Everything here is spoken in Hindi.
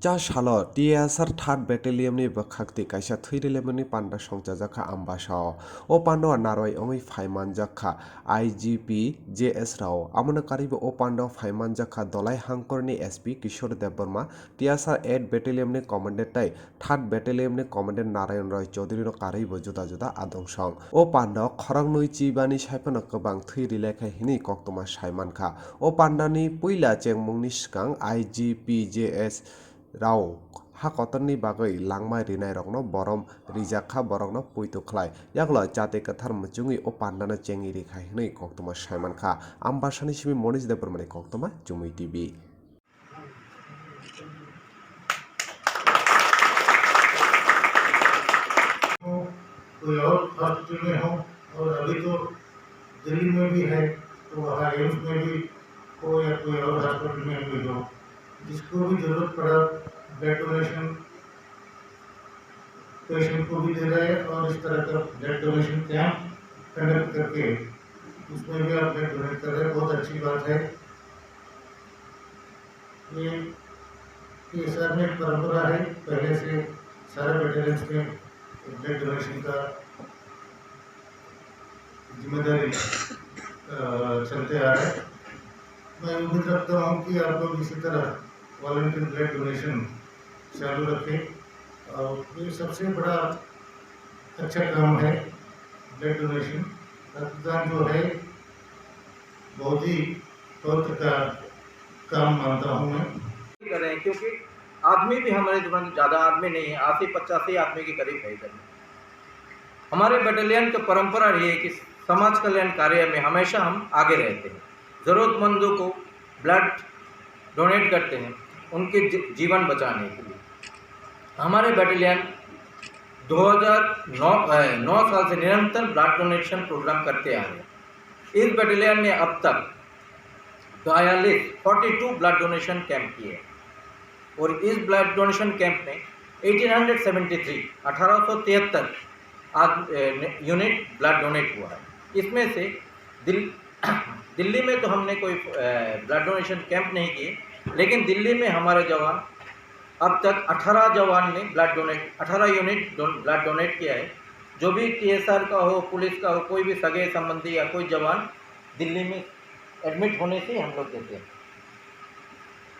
चा सालो TSR थार्ड बेटेलियमनि बखाक्ति काइसा थैरेलेमनि पान्डा संजाजाखा आम्बासा ओ पान्डवा नारवाय ओंगै फाइमानजाखा IGP JS राव आमोनो कारिबो ओ पान्डवा फाइमानजाखा दलाय हांकरनि SP किशोर देबबर्मा TSR 8 बेटेलियमनि कमान्डेन्ट ताई थार्ड बेटेलियमनि कमान्डेन्ट नारायण रॉय चौधरी कारिबो जुदा जुदा आदंसं ओ पान्डवा खरंग नुई चिबानि साइफानो गोबां थैरिलेखा हिनि कक्तमा साइमानखा ओ पान्डानि पुइला चेंमुंनि सिगां IGP JS राव हा कतरनि बागै लांमाय रिनाय रकनो बरम रिजाखा बरकनो पुइतो खलाय यागला जाते कथार मुचुंगी ओ पान्डानो चेंगी रेखा हिनै कक्तमा साइमानखा आम्बासानि सिबि मनिस देबरमानि कक्तमा जुमुई टीवी। कोई और हॉस्पिटल में हो और अभी तो दिल्ली में भी है तो वहाँ एम्स में भी हो या कोई और हॉस्पिटल में भी हो, जिसको भी जरूरत पड़ा ब्लड डोनेशन पेशेंट को भी दे रहे हैं और इस तरह का ब्लड डोनेशन कैंप कंडक्ट करके उसमें भी आप ब्लड डोनेट कर रहे हैं, बहुत अच्छी बात है। ये TSR में एक परंपरा है, पहले से सारे बेटेलियंस में ब्लड डोनेशन का जिम्मेदारी चलते आ रहा है। मैं उम्मीद रखता हूँ कि आप लोग इसी तरह वॉलंटियर ब्लड डोनेशन चालू रखें और ये सबसे बड़ा अच्छा काम है ब्लड डोनेशन। रक्तदान जो है बहुत ही पवित्र का काम मानता हूँ मैं। करें क्योंकि आदमी भी हमारे जीवन ज़्यादा आदमी नहीं है, 80-85 आदमी के करीब है इधर। हमारे बटालियन की परंपरा रही है कि समाज कल्याण कार्य में हमेशा हम आगे रहते हैं, ज़रूरतमंदों को ब्लड डोनेट करते हैं उनके जीवन बचाने के लिए। हमारे बटालियन 2009 साल से निरंतर ब्लड डोनेशन प्रोग्राम करते आ रहे हैं। इस बटालियन ने अब तक 42 ब्लड डोनेशन कैंप किए और इस ब्लड डोनेशन कैंप में 1873 यूनिट ब्लड डोनेट हुआ है। इसमें से दिल्ली में तो हमने कोई ब्लड डोनेशन कैंप नहीं किए, लेकिन दिल्ली में हमारे जवान अब तक 18 यूनिट ब्लड डोनेट किया है। जो भी TSR का हो, पुलिस का हो, कोई भी सगे संबंधी या कोई जवान दिल्ली में एडमिट होने से हम लोग देते हैं।